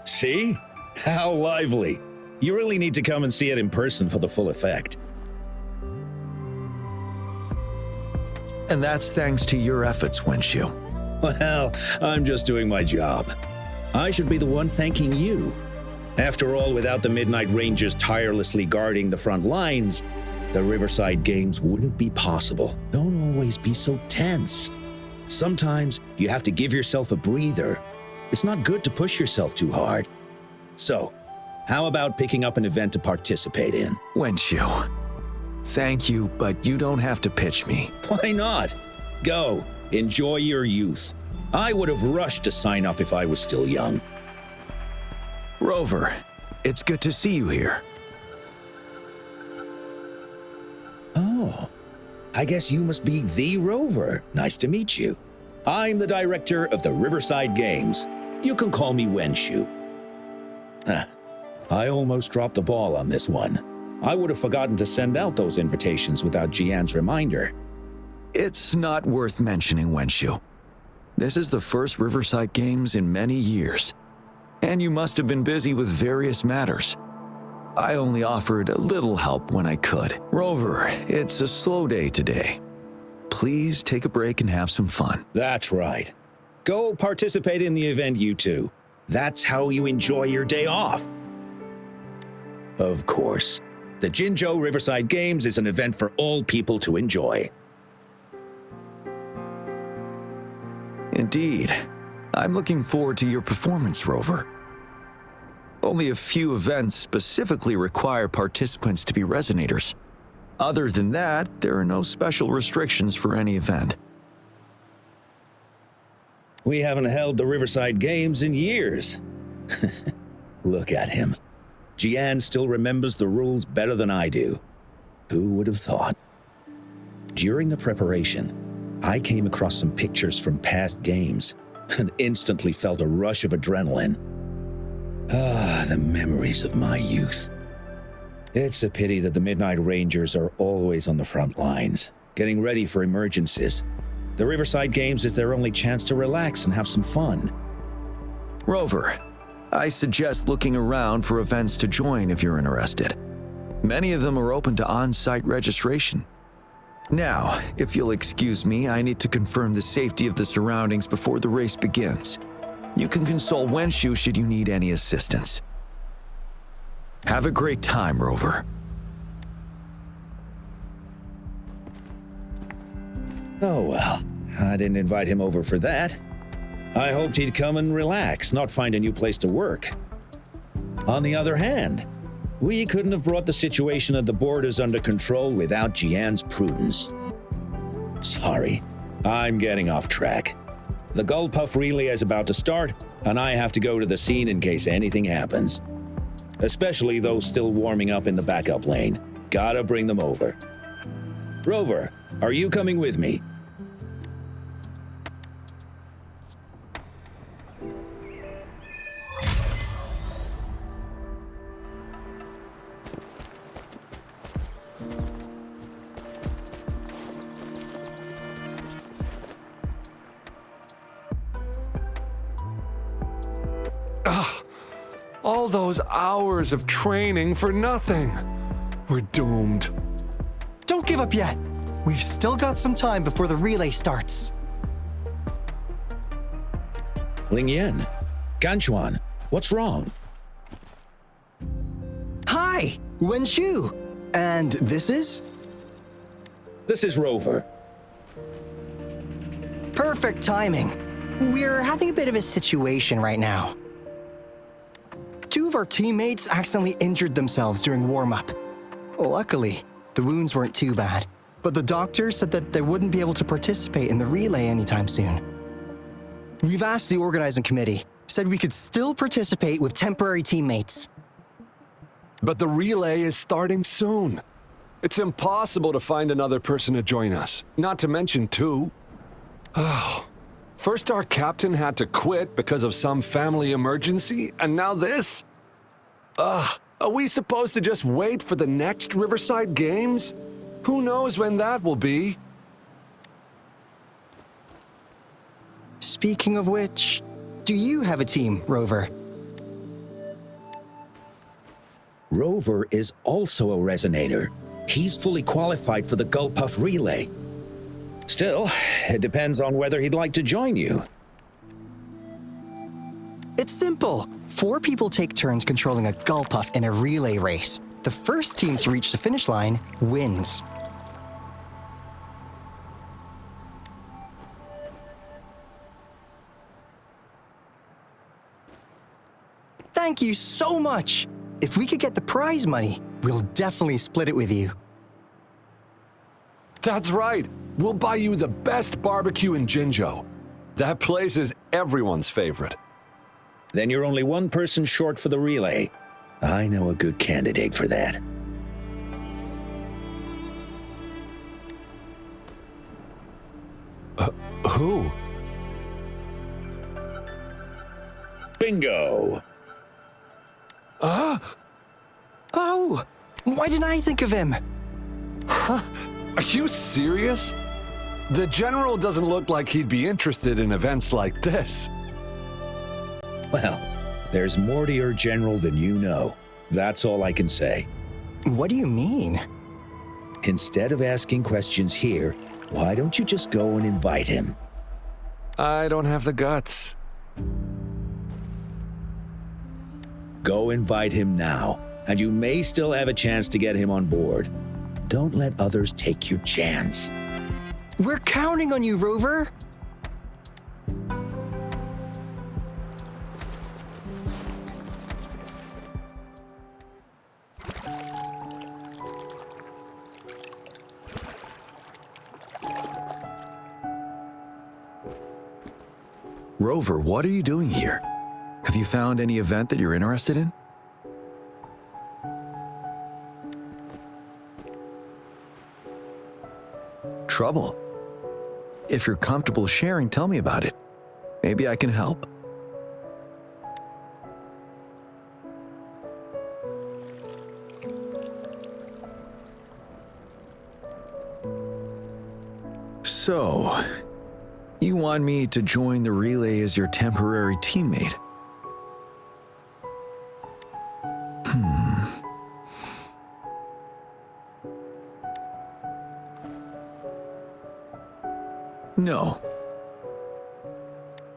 See? How lively. You really need to come and see it in person for the full effect. And that's thanks to your efforts, Wenshu. Well, I'm just doing my job. I should be the one thanking you. After all, without the Midnight Rangers tirelessly guarding the front lines, the Riverside Games wouldn't be possible. Don't always be so tense. Sometimes you have to give yourself a breather. It's not good to push yourself too hard. So, how about picking up an event to participate in? Wenshu, thank you, but you don't have to pitch me. Why not? Go, enjoy your youth. I would have rushed to sign up if I was still young. Rover, it's good to see you here. Oh, I guess you must be the Rover. Nice to meet you. I'm the director of the Riverside Games. You can call me Wenshu. I almost dropped the ball on this one. I would have forgotten to send out those invitations without Jiyan's reminder. It's not worth mentioning, Wenshu. This is the first Riverside Games in many years, and you must have been busy with various matters. I only offered a little help when I could. Rover, it's a slow day today. Please take a break and have some fun. That's right. Go participate in the event, you two. That's how you enjoy your day off. Of course, the Jinzhou Riverside Games is an event for all people to enjoy. Indeed. I'm looking forward to your performance, Rover. Only a few events specifically require participants to be resonators. Other than that, there are no special restrictions for any event. We haven't held the Riverside Games in years. Look at him. Jiyan still remembers the rules better than I do. Who would have thought? During the preparation, I came across some pictures from past games and instantly felt a rush of adrenaline. Ah, the memories of my youth. It's a pity that the Midnight Rangers are always on the front lines, getting ready for emergencies. The Riverside Games is their only chance to relax and have some fun. Rover, I suggest looking around for events to join if you're interested. Many of them are open to on-site registration. Now, if you'll excuse me, I need to confirm the safety of the surroundings before the race begins. You can consult Wenshu should you need any assistance. Have a great time, Rover. Oh well, I didn't invite him over for that. I hoped he'd come and relax, not find a new place to work. On the other hand, we couldn't have brought the situation at the borders under control without Jiyan's prudence. Sorry, I'm getting off track. The Gull Puff relay is about to start, and I have to go to the scene in case anything happens. Especially those still warming up in the backup lane. Gotta bring them over. Rover, are you coming with me? All those hours of training for nothing. We're doomed. Don't give up yet. We've still got some time before the relay starts. Lingyan, Ganchuan, what's wrong? Hi, Wenshu. And this is? This is Rover. Perfect timing. We're having a bit of a situation right now. Two of our teammates accidentally injured themselves during warm-up. Luckily, the wounds weren't too bad, but the doctor said that they wouldn't be able to participate in the relay anytime soon. We've asked the organizing committee, said we could still participate with temporary teammates. But the relay is starting soon. It's impossible to find another person to join us, not to mention two. Oh. First our captain had to quit because of some family emergency, and now this? Are we supposed to just wait for the next Riverside Games? Who knows when that will be? Speaking of which, do you have a team, Rover? Rover is also a resonator. He's fully qualified for the Gulpuff Relay. Still, it depends on whether he'd like to join you. It's simple. 4 people take turns controlling a Gulpuff in a relay race. The first team to reach the finish line wins. Thank you so much! If we could get the prize money, we'll definitely split it with you. That's right. We'll buy you the best barbecue in Jinzhou. That place is everyone's favorite. Then you're only one person short for the relay. I know a good candidate for that. Who? Bingo! Oh! Why didn't I think of him? Are you serious? The General doesn't look like he'd be interested in events like this. Well, there's more to your general than you know. That's all I can say. What do you mean? Instead of asking questions here, why don't you just go and invite him? I don't have the guts. Go invite him now, and you may still have a chance to get him on board. Don't let others take your chance. We're counting on you, Rover! Rover, what are you doing here? Have you found any event that you're interested in? Trouble? If you're comfortable sharing, tell me about it. Maybe I can help. So, you want me to join the relay as your temporary teammate? No.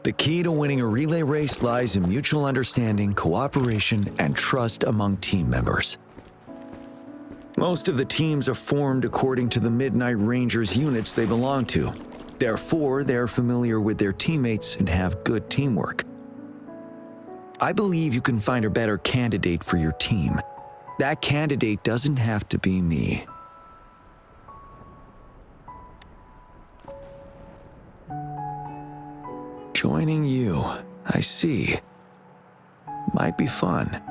The key to winning a relay race lies in mutual understanding, cooperation, and trust among team members. Most of the teams are formed according to the Midnight Rangers units they belong to. Therefore, they're familiar with their teammates and have good teamwork. I believe you can find a better candidate for your team. That candidate doesn't have to be me. Joining you, I see. Might be fun.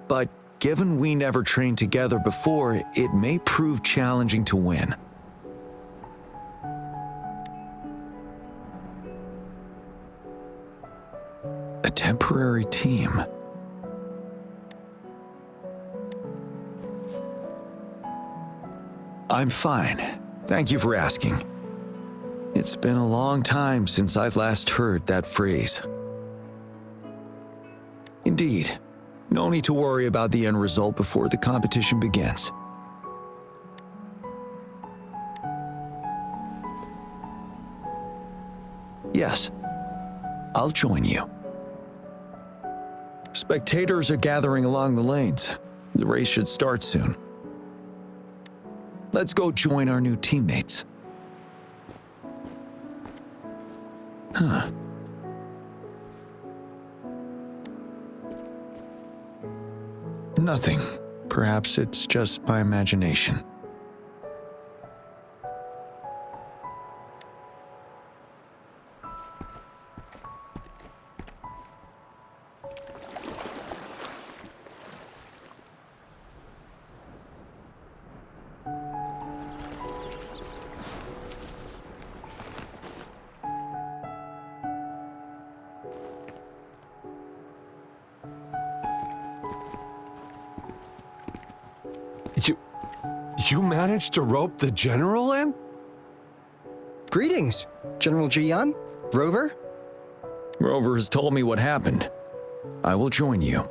But given we never trained together before, it may prove challenging to win. A temporary team. I'm fine. Thank you for asking. It's been a long time since I've last heard that phrase. Indeed, no need to worry about the end result before the competition begins. Yes, I'll join you. Spectators are gathering along the lanes. The race should start soon. Let's go join our new teammates. Huh. Nothing. Perhaps it's just my imagination. You managed to rope the General in? Greetings, General Jiyan, Rover. Rover has told me what happened. I will join you.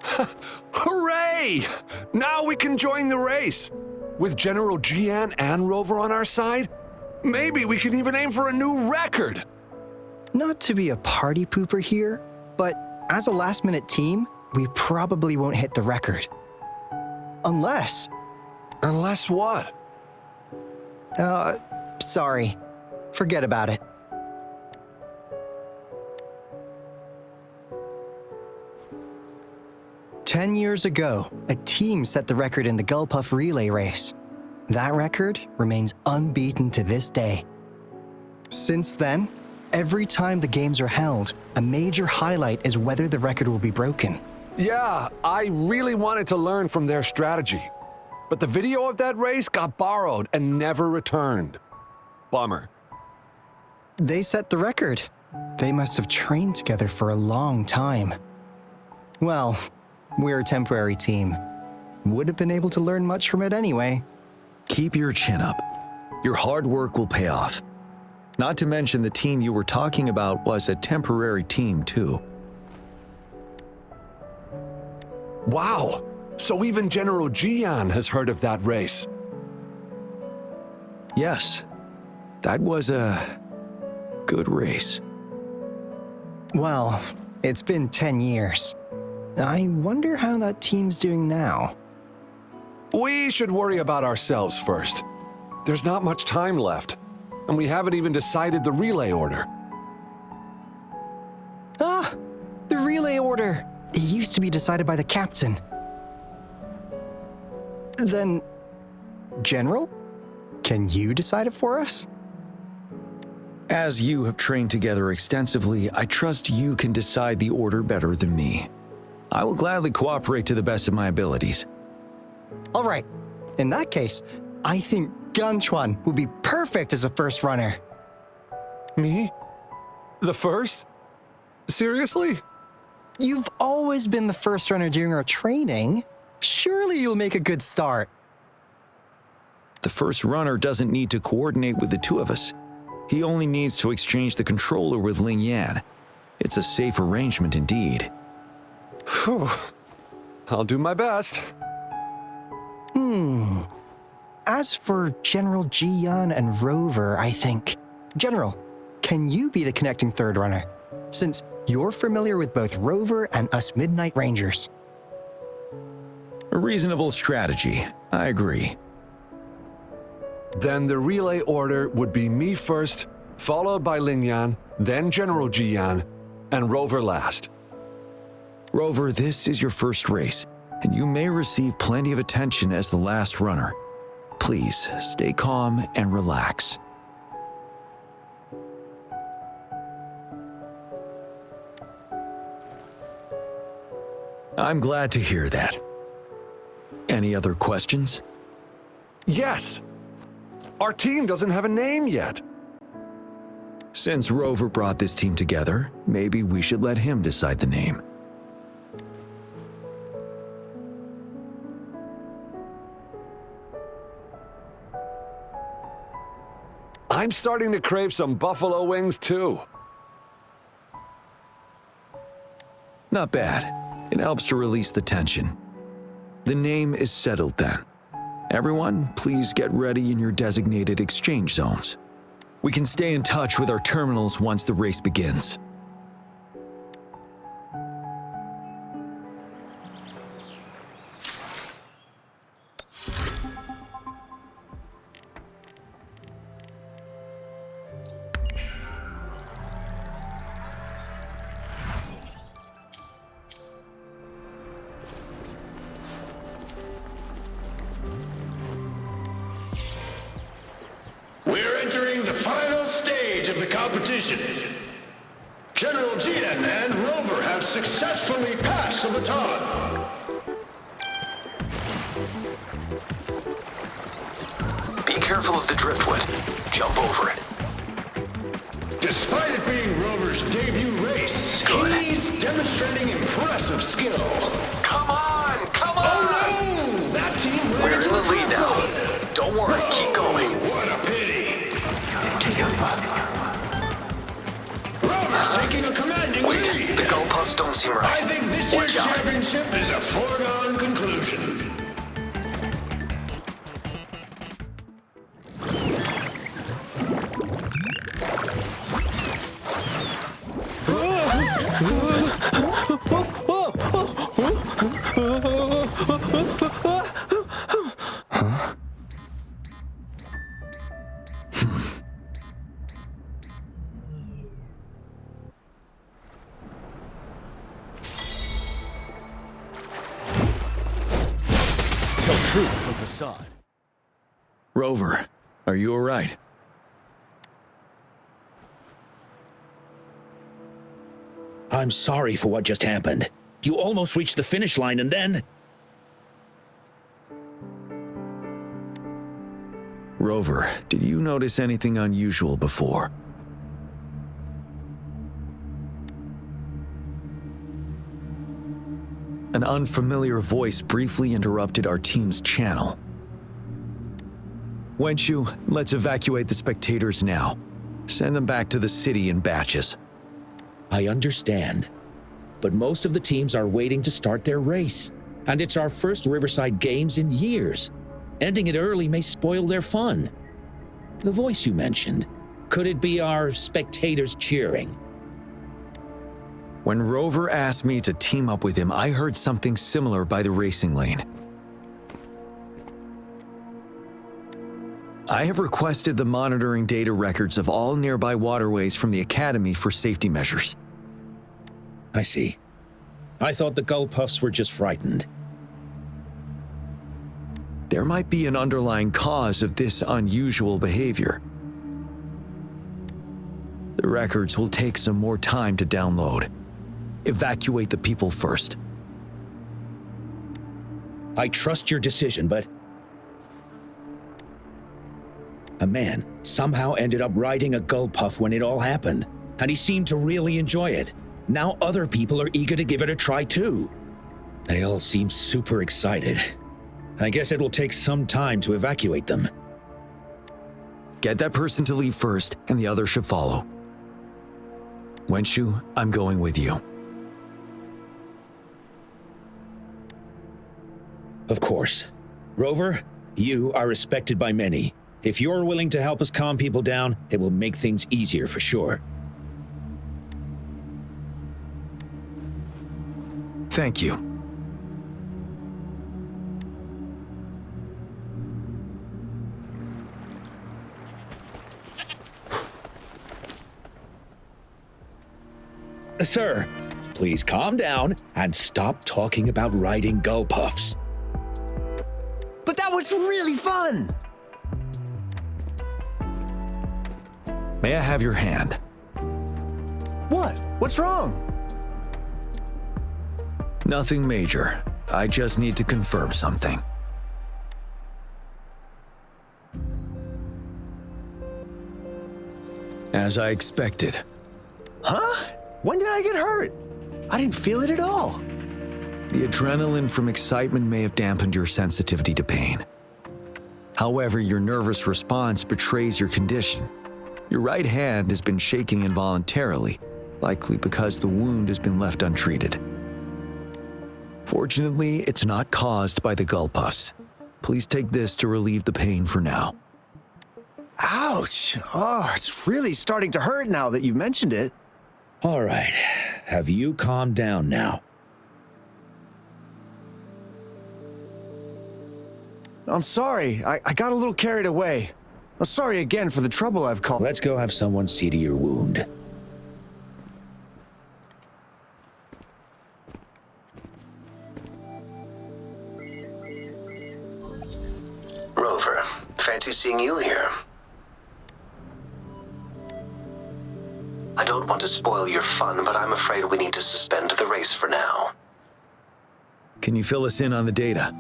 Hooray! Now we can join the race. With General Jiyan and Rover on our side, maybe we can even aim for a new record. Not to be a party pooper here, but as a last-minute team, we probably won't hit the record. Unless... Unless what? Sorry. Forget about it. "10 years ago, a team set the record in the Gulpuff relay race. That record remains unbeaten to this day. Since then, every time the games are held, a major highlight is whether the record will be broken. Yeah, I really wanted to learn from their strategy. But the video of that race got borrowed and never returned. Bummer. They set the record. They must have trained together for a long time. Well, we're a temporary team. Would have been able to learn much from it anyway. Keep your chin up. Your hard work will pay off. Not to mention the team you were talking about was a temporary team too. Wow, so even General Jiyan has heard of that race. Yes, that was a good race. Well, it's been 10 years. I wonder how that team's doing now. We should worry about ourselves first. There's not much time left, and we haven't even decided the relay order. Ah, the relay order. It used to be decided by the captain. Then, General, can you decide it for us? As you have trained together extensively, I trust you can decide the order better than me. I will gladly cooperate to the best of my abilities. All right. In that case, I think Ganchuan would be perfect as a first runner. Me? The first? Seriously? You've always been the first runner during our training. Surely you'll make a good start. The first runner doesn't need to coordinate with the two of us. He only needs to exchange the controller with Ling Yan. It's a safe arrangement indeed. Phew. I'll do my best. As for General Jiyan and Rover, I think... General, can you be the connecting third runner? Since you're familiar with both Rover and us Midnight Rangers. A reasonable strategy. I agree. Then the relay order would be me first, followed by Ling Yan, then General Jiyan, and Rover last. Rover, this is your first race, and you may receive plenty of attention as the last runner. Please, stay calm and relax. I'm glad to hear that. Any other questions? Yes! Our team doesn't have a name yet. Since Rover brought this team together, maybe we should let him decide the name. I'm starting to crave some buffalo wings too. Not bad. It helps to release the tension. The name is settled then. Everyone, please get ready in your designated exchange zones. We can stay in touch with our terminals once the race begins. We're entering the final stage of the competition. General Jiyan and Rover have successfully passed the baton. Be careful of the driftwood. Jump over it. Despite it being Rover's debut race, Good. he's demonstrating impressive skill. Come on! Come on! Oh no! That team ran We're in into the a lead drift now. zone. Don't worry, keep going. What a pity! Take over. Rover's taking a commanding Wait, lead. the goalpost odds don't seem right. I think this year's Watch out. championship is a foregone conclusion. Tell truth from facade. Rover, are you all right? I'm sorry for what just happened. You almost reached the finish line and then... Rover, did you notice anything unusual before? An unfamiliar voice briefly interrupted our team's channel. Wenshu, let's evacuate the spectators now. Send them back to the city in batches. I understand. But most of the teams are waiting to start their race. And it's our first Riverside Games in years. Ending it early may spoil their fun. The voice you mentioned, could it be our spectators cheering? When Rover asked me to team up with him, I heard something similar by the racing lane. I have requested the monitoring data records of all nearby waterways from the Academy for safety measures. I see. I thought the Gull Puffs were just frightened. There might be an underlying cause of this unusual behavior. The records will take some more time to download. Evacuate the people first. I trust your decision, but... A man somehow ended up riding a Gull Puff when it all happened, and he seemed to really enjoy it. Now other people are eager to give it a try too. They all seem super excited. I guess it will take some time to evacuate them. Get that person to leave first, and the others should follow. Wenshu, I'm going with you. Of course. Rover, you are respected by many. If you're willing to help us calm people down, it will make things easier for sure. Thank you. Sir, please calm down and stop talking about riding Gull Puffs. But that was really fun! May I have your hand? What? What's wrong? Nothing major. I just need to confirm something. As I expected. Huh? When did I get hurt? I didn't feel it at all. The adrenaline from excitement may have dampened your sensitivity to pain. However, your nervous response betrays your condition. Your right hand has been shaking involuntarily, likely because the wound has been left untreated. Fortunately, it's not caused by the Gull Puffs. Please take this to relieve the pain for now. Ouch! Oh, it's really starting to hurt now that you've mentioned it. All right, have you calmed down now? I'm sorry, I got a little carried away. I'm sorry again for the trouble I've caused. Let's go have someone see to your wound. Rover, fancy seeing you here. I don't want to spoil your fun, but I'm afraid we need to suspend the race for now. Can you fill us in on the data?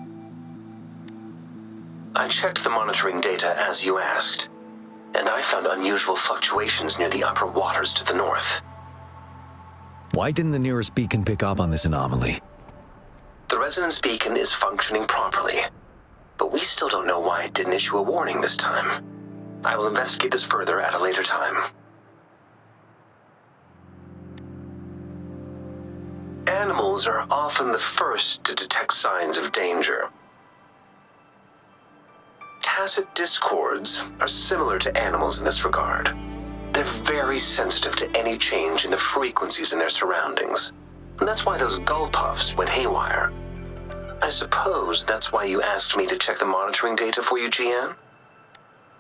I checked the monitoring data as you asked, and I found unusual fluctuations near the upper waters to the north. Why didn't the nearest beacon pick up on this anomaly? The resonance beacon is functioning properly, but we still don't know why it didn't issue a warning this time. I will investigate this further at a later time. Animals are often the first to detect signs of danger. Tacit discords are similar to animals in this regard. They're very sensitive to any change in the frequencies in their surroundings. And that's why those gull puffs went haywire. I suppose that's why you asked me to check the monitoring data for you, Jiyan?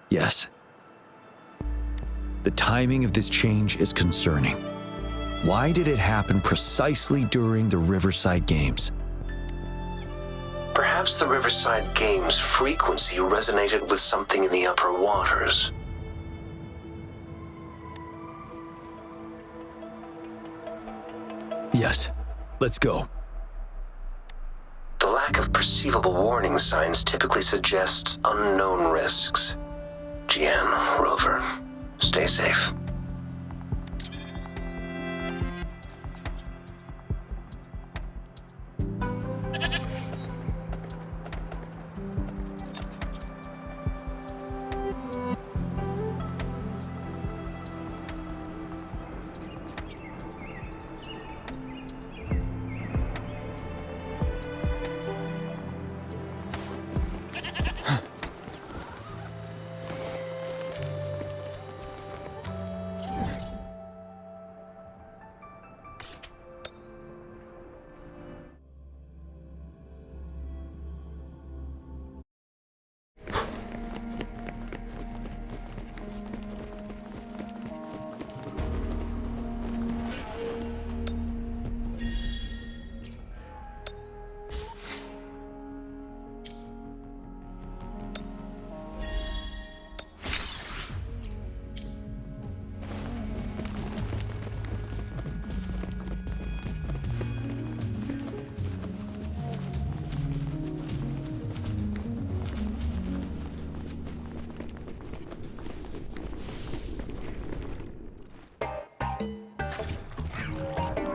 Yes. The timing of this change is concerning. Why did it happen precisely during the Riverside Games? Perhaps the Riverside Games' frequency resonated with something in the upper waters. Yes. Let's go. The lack of perceivable warning signs typically suggests unknown risks. Jiyan, Rover, stay safe.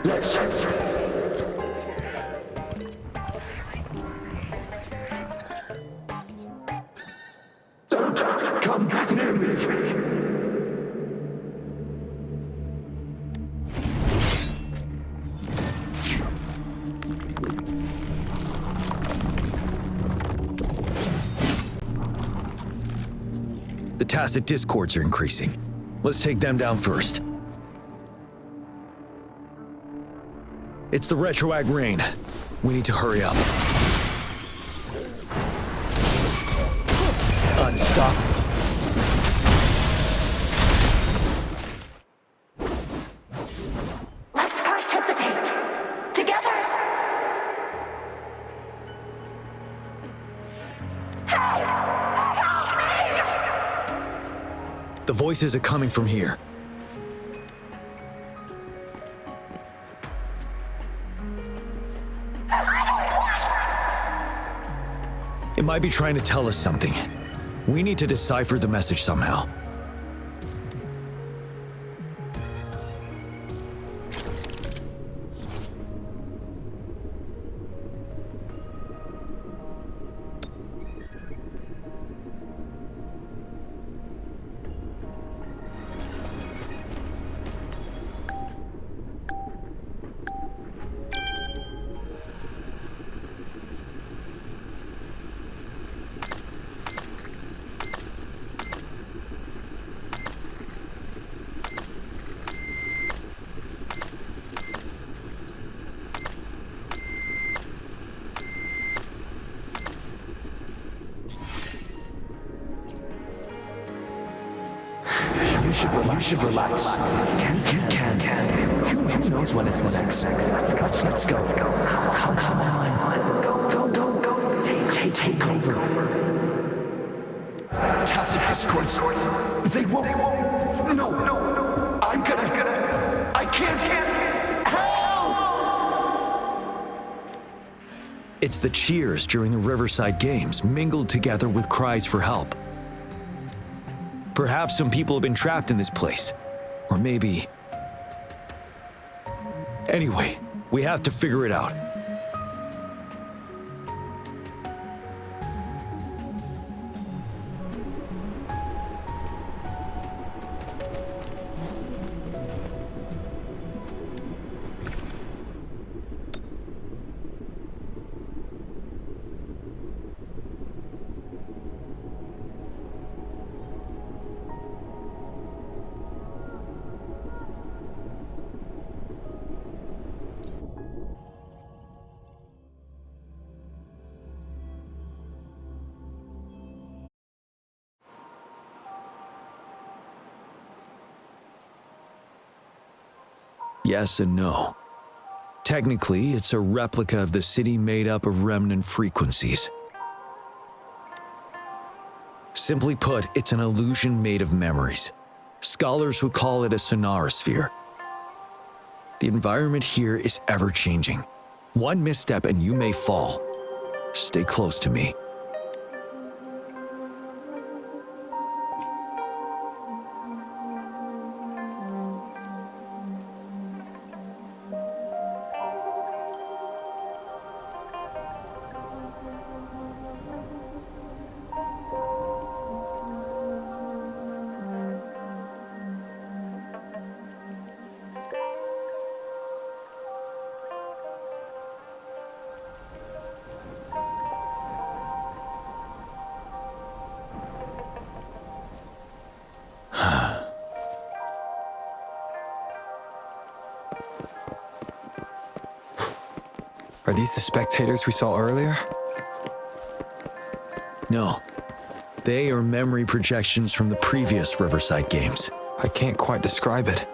Let's... Don't come near me! The tacit discords are increasing. Let's take them down first. It's the retroag rain. We need to hurry up. Unstop. Let's participate together. The voices are coming from here. It might be trying to tell us something. We need to decipher the message somehow. You should relax. You can. Who knows when it's the next? Let's go. Come on. Go. Take over. Tacit discords. They won't. No. I'm gonna. I can't. Help! It's the cheers during the Riverside Games mingled together with cries for help. Perhaps some people have been trapped in this place. Or maybe... Anyway, we have to figure it out. Yes and no. Technically, it's a replica of the city made up of remnant frequencies. Simply put, it's an illusion made of memories. Scholars would call it a sonorosphere. The environment here is ever-changing. One misstep and you may fall. Stay close to me. Are these the spectators we saw earlier? No. They are memory projections from the previous Riverside games. I can't quite describe it,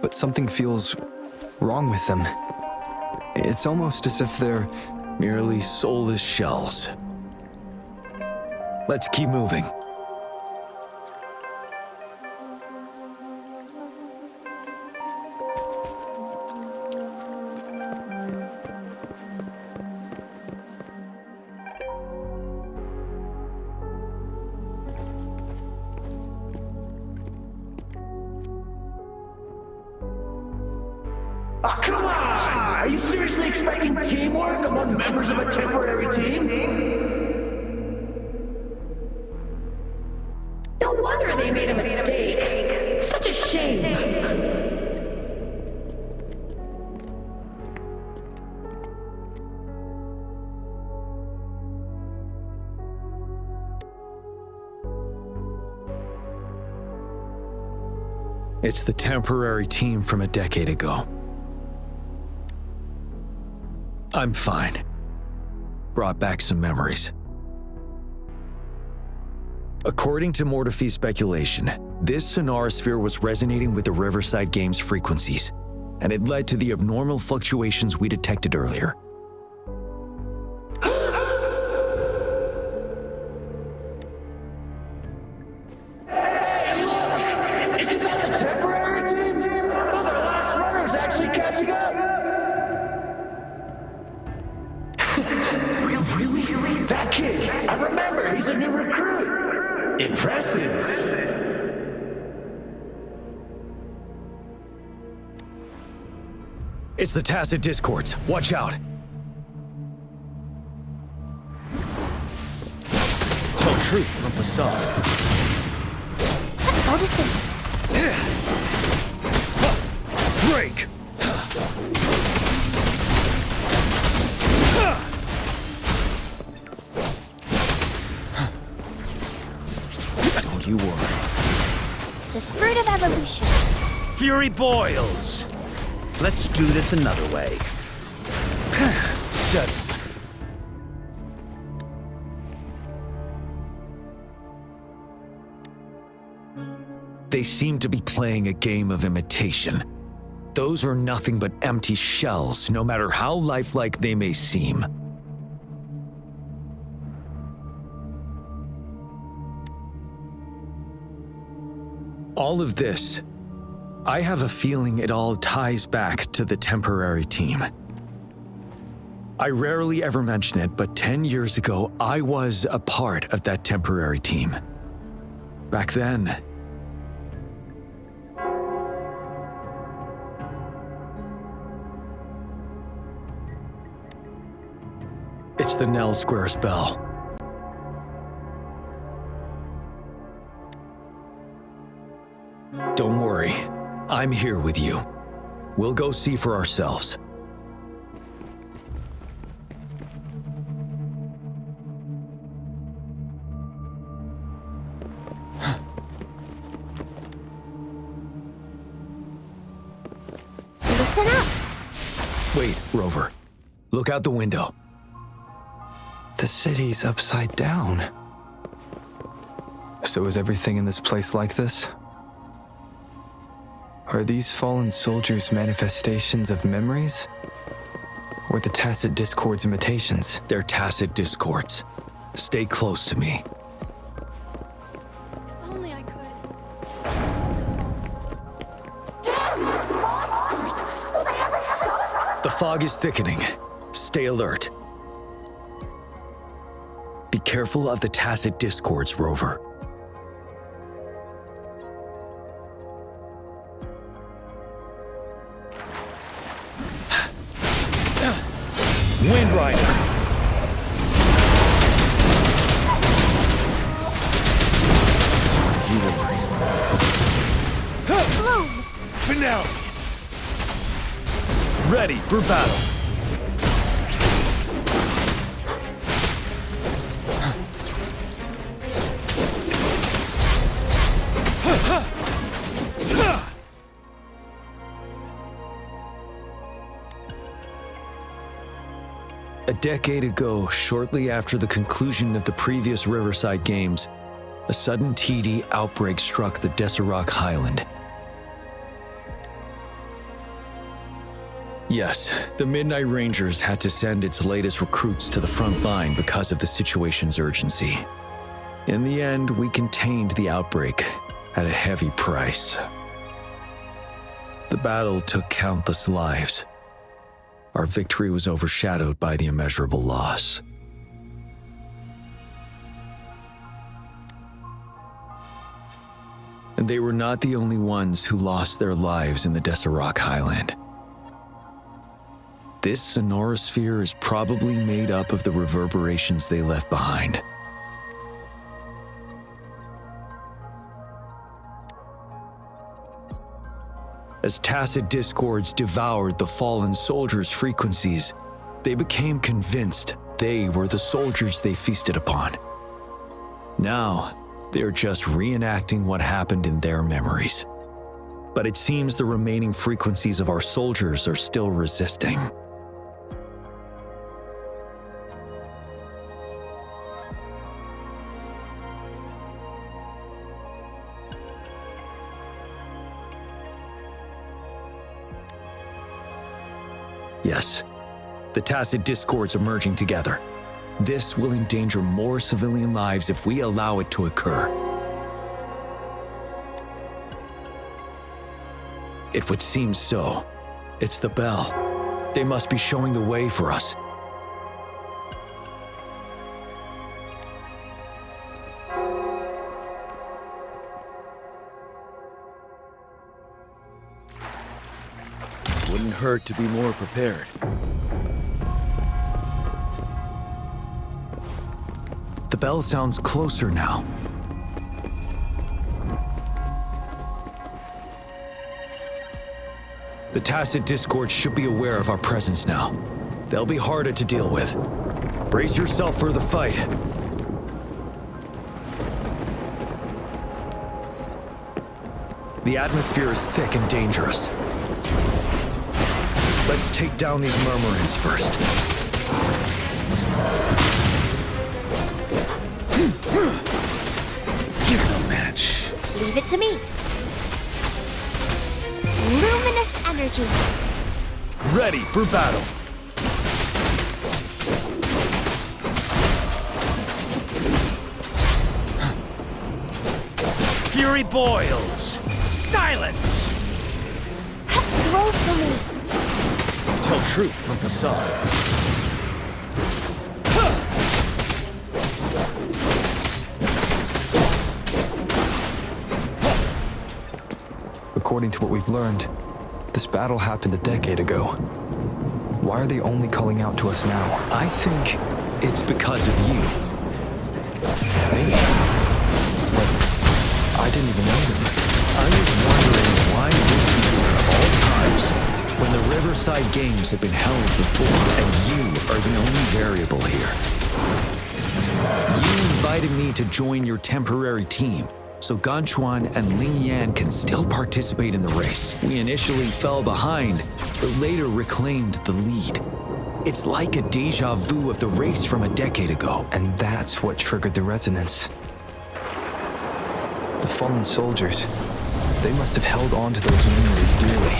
but something feels wrong with them. It's almost as if they're merely soulless shells. Let's keep moving. Ah, come on! Are you seriously expecting teamwork among members of a temporary team? No wonder they made a mistake. Such a shame. It's the temporary team from a decade ago. I'm fine. Brought back some memories. According to Mortefi's speculation, this sonorosphere was resonating with the Riverside Games frequencies, and it led to the abnormal fluctuations we detected earlier. Hey, look! Isn't that the temporary team? Oh, the last runner's actually catching up! Really? That kid! I remember, he's a new recruit! Impressive! It's the tacit discords. Watch out. Tell truth from facade. Photosynthesis. Break! Don't you worry. The fruit of evolution. Fury boils. Let's do this another way. Settled. They seem to be playing a game of imitation. Those are nothing but empty shells, no matter how lifelike they may seem. All of this, I have a feeling it all ties back to the temporary team. I rarely ever mention it, but 10 years ago, I was a part of that temporary team. Back then, it's the Nell Squares bell. Don't worry, I'm here with you. We'll go see for ourselves. Listen up. Wait, Rover. Look out the window. The city's upside down. So is everything in this place like this? Are these fallen soldiers manifestations of memories? Or the Tacit Discord's imitations? They're Tacit Discords. Stay close to me. If only I could. Damn these monsters! Will they ever stop? The fog is thickening. Stay alert. Be careful of the Tacit Discords, Rover. Wind Rider! You will bring. Bloom! Finale! Ready for battle! A decade ago, shortly after the conclusion of the previous Riverside Games, a sudden TD outbreak struck the Deserac Highland. Yes, the Midnight Rangers had to send its latest recruits to the front line because of the situation's urgency. In the end, we contained the outbreak at a heavy price. The battle took countless lives. Our victory was overshadowed by the immeasurable loss. And they were not the only ones who lost their lives in the Deserac Highland. This sonorosphere is probably made up of the reverberations they left behind. As Tacit Discords devoured the fallen soldiers' frequencies, they became convinced they were the soldiers they feasted upon. Now, they're just reenacting what happened in their memories. But it seems the remaining frequencies of our soldiers are still resisting. Yes, the Tacit Discords are merging together. This will endanger more civilian lives if we allow it to occur. It would seem so. It's the bell. They must be showing the way for us. Wouldn't hurt to be more prepared. The bell sounds closer now. The Tacit Discord should be aware of our presence now. They'll be harder to deal with. Brace yourself for the fight. The atmosphere is thick and dangerous. Let's take down these murmurants first. You're no match. Leave it to me. Luminous energy. Ready for battle. Fury boils. Silence. Roll for me. Tell truth from facade. According to what we've learned, this battle happened a decade ago. Why are they only calling out to us now? I think it's because of you. Me? But I didn't even know them. I was wondering why this year of all times, when the Riverside Games have been held before, and you are the only variable here. You invited me to join your temporary team, so Ganchuan and Ling Yan can still participate in the race. We initially fell behind, but later reclaimed the lead. It's like a deja vu of the race from a decade ago. And that's what triggered the resonance. The fallen soldiers. They must have held on to those memories dearly.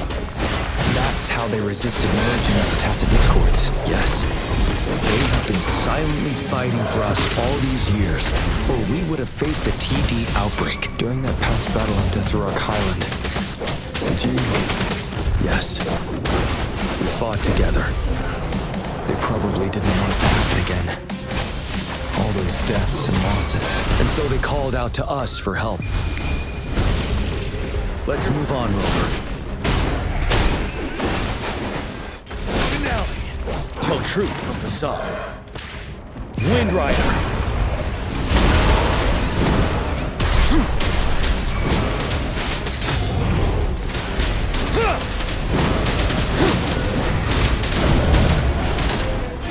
That's how they resisted merging with the Tacit Discords. Yes. They have been silently fighting for us all these years, or we would have faced a TD outbreak. During that past battle on Desert Highland, did you... Yes. We fought together. They probably didn't want it to happen again. All those deaths and losses. And so they called out to us for help. Let's move on, Rover. Finale. Tell truth from facade. Wind Rider.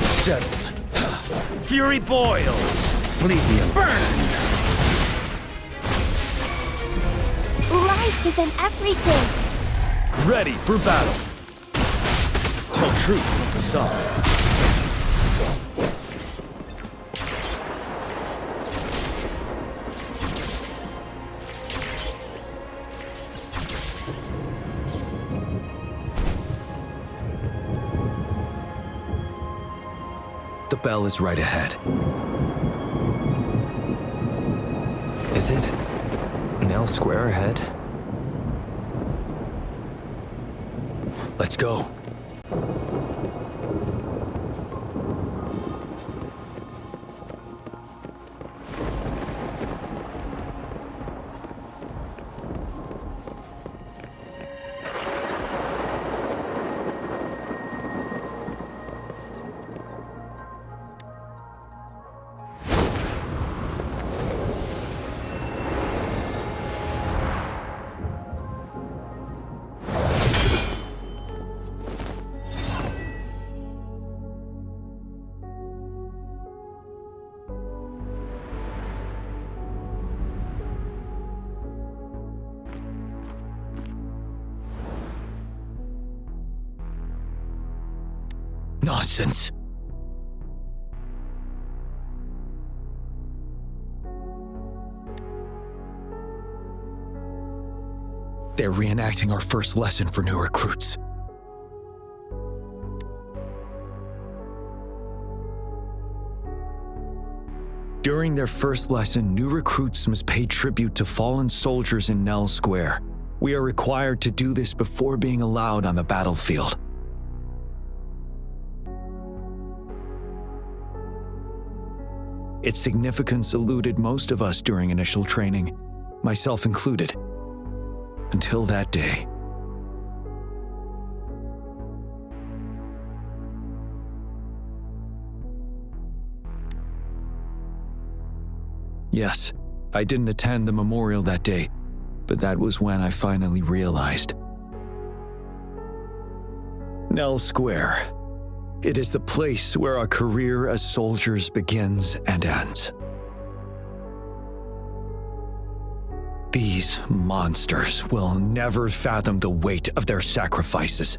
Settled. Fury boils. Leave me alone. Burn! Life is in everything. Ready for battle. Tell truth from facade. The bell is right ahead. Is it? Nell Square ahead? Let's go. Nonsense. They're reenacting our first lesson for new recruits. During their first lesson, new recruits must pay tribute to fallen soldiers in Nell Square. We are required to do this before being allowed on the battlefield. Its significance eluded most of us during initial training, myself included, until that day. Yes, I didn't attend the memorial that day, but that was when I finally realized. Nell Square. It is the place where our career as soldiers begins and ends. These monsters will never fathom the weight of their sacrifices.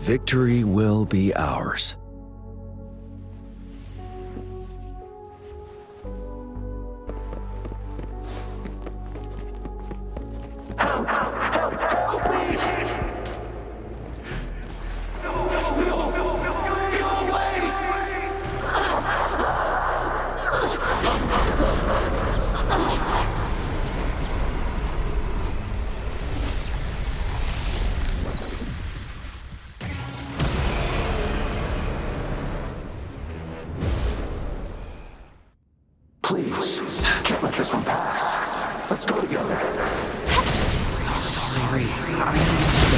Victory will be ours. Please, can't let this one pass. Let's go together. Sorry.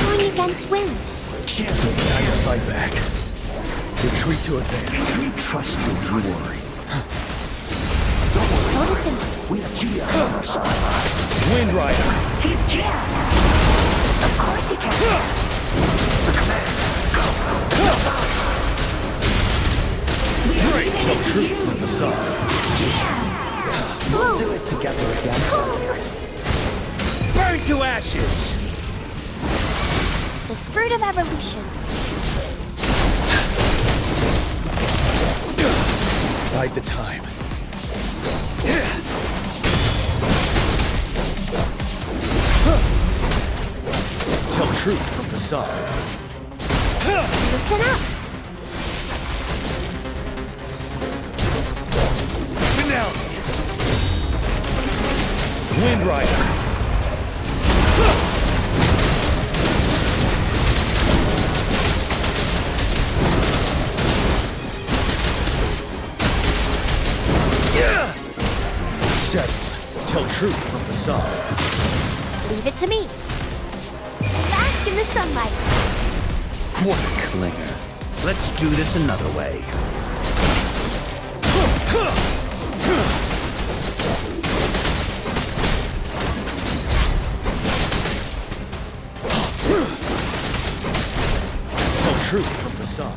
Going against wind. Champion, Now you fight back. Retreat to advance. we trust you. You worry. Don't worry. Photosynthesis. We have Jiyan on our side. Wind Rider. He's Jiyan. Of course he can. Great. Tell truth from the sun. Jiyan. We'll do it together again. Burn to ashes! The fruit of evolution. Bide the time. Tell truth from the sun. Listen up. Finale. Wind Rider. Settle. Tell truth from the sun. Leave it to me. Bask in the sunlight. What a clinger. Let's do this another way. Tell truth from the sun.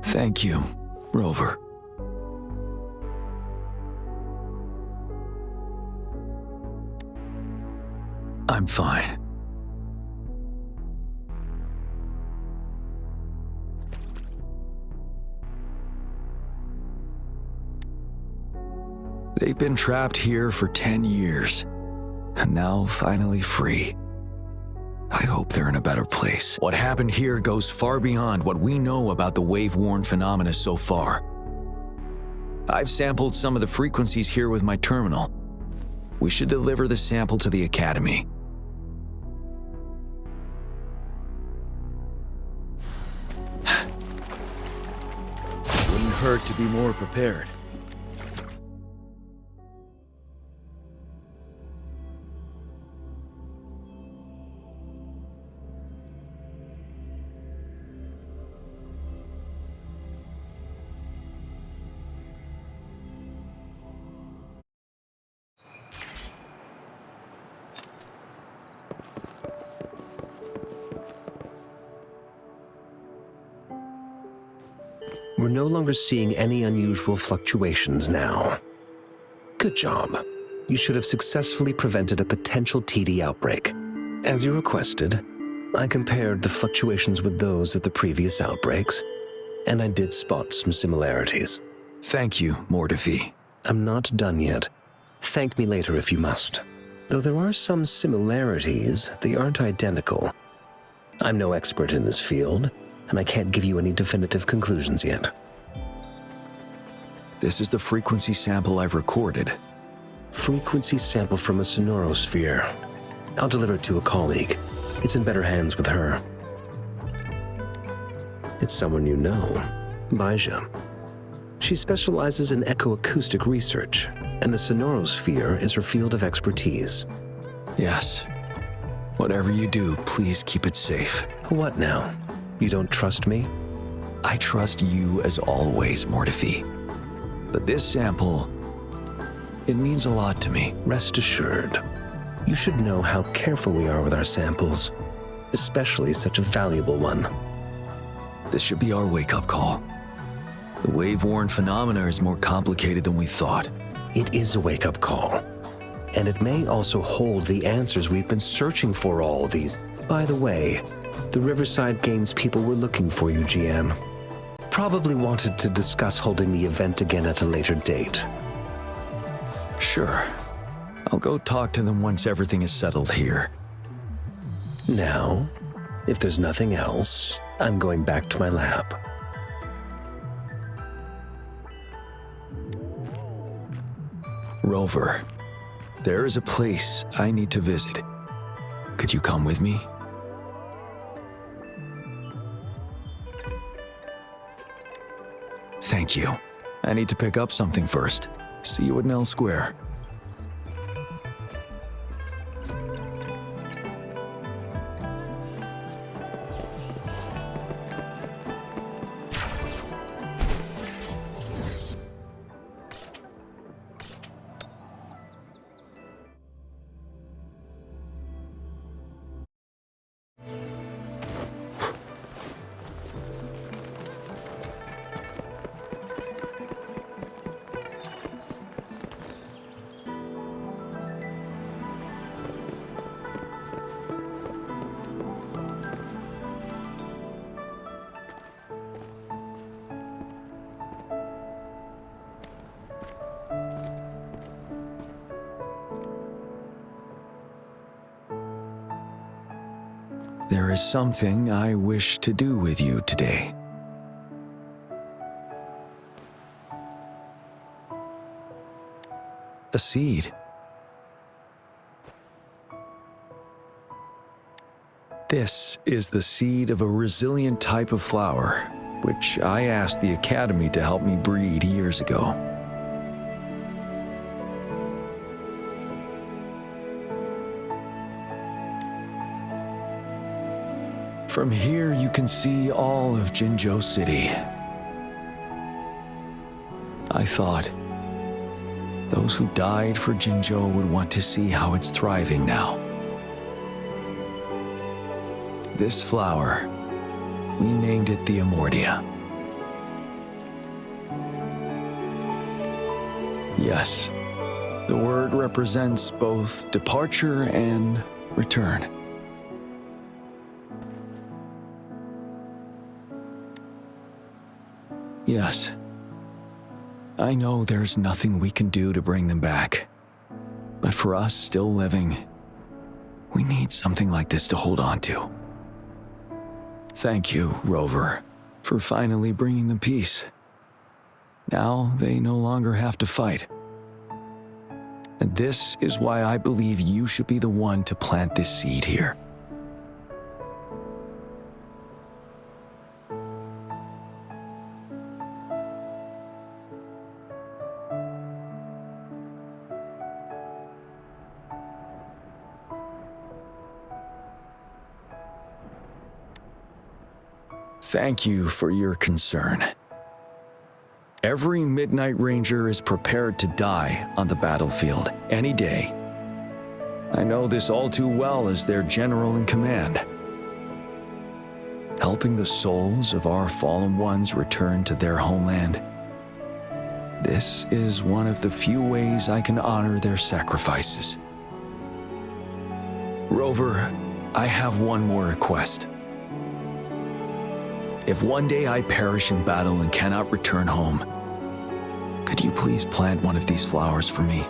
Thank you, Rover. I'm fine. They've been trapped here for 10 years, and now finally free. I hope they're in a better place. What happened here goes far beyond what we know about the wave-worn phenomena so far. I've sampled some of the frequencies here with my terminal. We should deliver the sample to the Academy. Wouldn't hurt to be more prepared. We're no longer seeing any unusual fluctuations now. Good job. You should have successfully prevented a potential TD outbreak. As you requested, I compared the fluctuations with those of the previous outbreaks, and I did spot some similarities. Thank you, Mordefi. I'm not done yet. Thank me later if you must. Though there are some similarities, they aren't identical. I'm no expert in this field, and I can't give you any definitive conclusions yet. This is the frequency sample I've recorded. Frequency sample from a sonorosphere. I'll deliver it to a colleague. It's in better hands with her. It's someone you know, Baija. She specializes in echoacoustic research, and the sonorosphere is her field of expertise. Yes. Whatever you do, please keep it safe. What now? You don't trust me? I trust you as always, Mortifi. But this sample, it means a lot to me. Rest assured. You should know how careful we are with our samples, especially such a valuable one. This should be our wake-up call. The wave-worn phenomena is more complicated than we thought. It is a wake-up call. And it may also hold the answers we've been searching for all these. By the way, the Riverside Games people were looking for you, Jiyan. Probably wanted to discuss holding the event again at a later date. Sure. I'll go talk to them once everything is settled here. Now, if there's nothing else, I'm going back to my lab. Rover, there is a place I need to visit. Could you come with me? Thank you. I need to pick up something first. See you at Nell Square. There is something I wish to do with you today. A seed. This is the seed of a resilient type of flower, which I asked the Academy to help me breed years ago. From here, you can see all of Jinzhou City. I thought those who died for Jinzhou would want to see how it's thriving now. This flower, we named it the Amordia. Yes, the word represents both departure and return. Yes. I know there's nothing we can do to bring them back. But for us still living, we need something like this to hold on to. Thank you, Rover, for finally bringing them peace. Now they no longer have to fight. And this is why I believe you should be the one to plant this seed here. Thank you for your concern. Every Midnight Ranger is prepared to die on the battlefield any day. I know this all too well as their general in command. Helping the souls of our fallen ones return to their homeland. This is one of the few ways I can honor their sacrifices. Rover, I have one more request. If one day I perish in battle and cannot return home, could you please plant one of these flowers for me?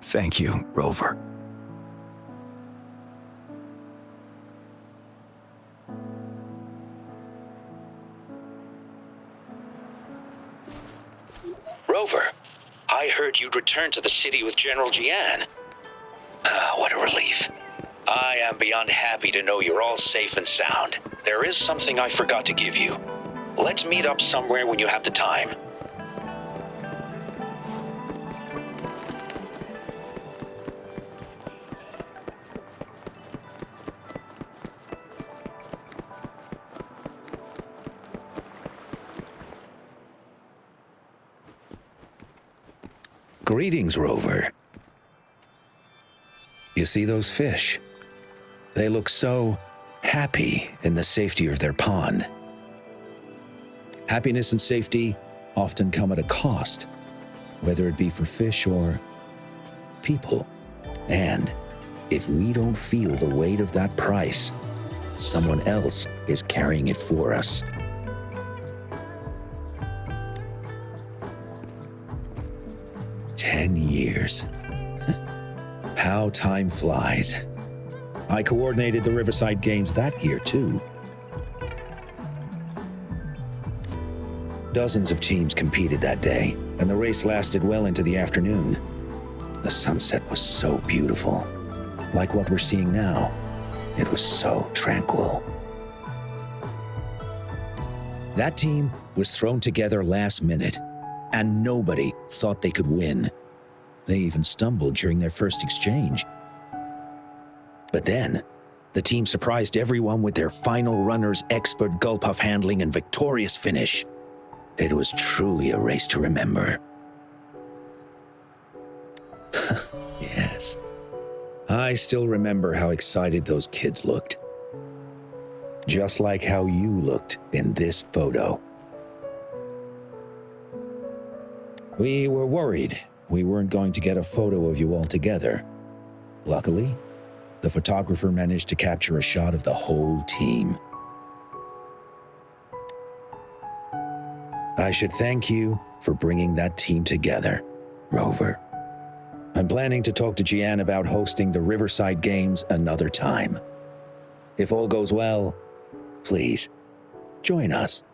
Thank you, Rover. Rover, I heard you'd returned to the city with General Jiyan. Ah, what a relief. I am beyond happy to know you're all safe and sound. There is something I forgot to give you. Let's meet up somewhere when you have the time. Greetings, Rover. You see those fish? They look so happy in the safety of their pond. Happiness and safety often come at a cost, whether it be for fish or people. And if we don't feel the weight of that price, someone else is carrying it for us. Years. How time flies. I coordinated the Riverside Games that year, too. Dozens of teams competed that day, and the race lasted well into the afternoon. The sunset was so beautiful. Like what we're seeing now, it was so tranquil. That team was thrown together last minute, and nobody thought they could win. They even stumbled during their first exchange. But then, the team surprised everyone with their final runner's expert gulpuff handling and victorious finish. It was truly a race to remember. Yes. I still remember how excited those kids looked. Just like how you looked in this photo. We were worried we weren't going to get a photo of you all together. Luckily, the photographer managed to capture a shot of the whole team. I should thank you for bringing that team together, Rover. I'm planning to talk to Jiyan about hosting the Riverside Games another time. If all goes well, please, join us.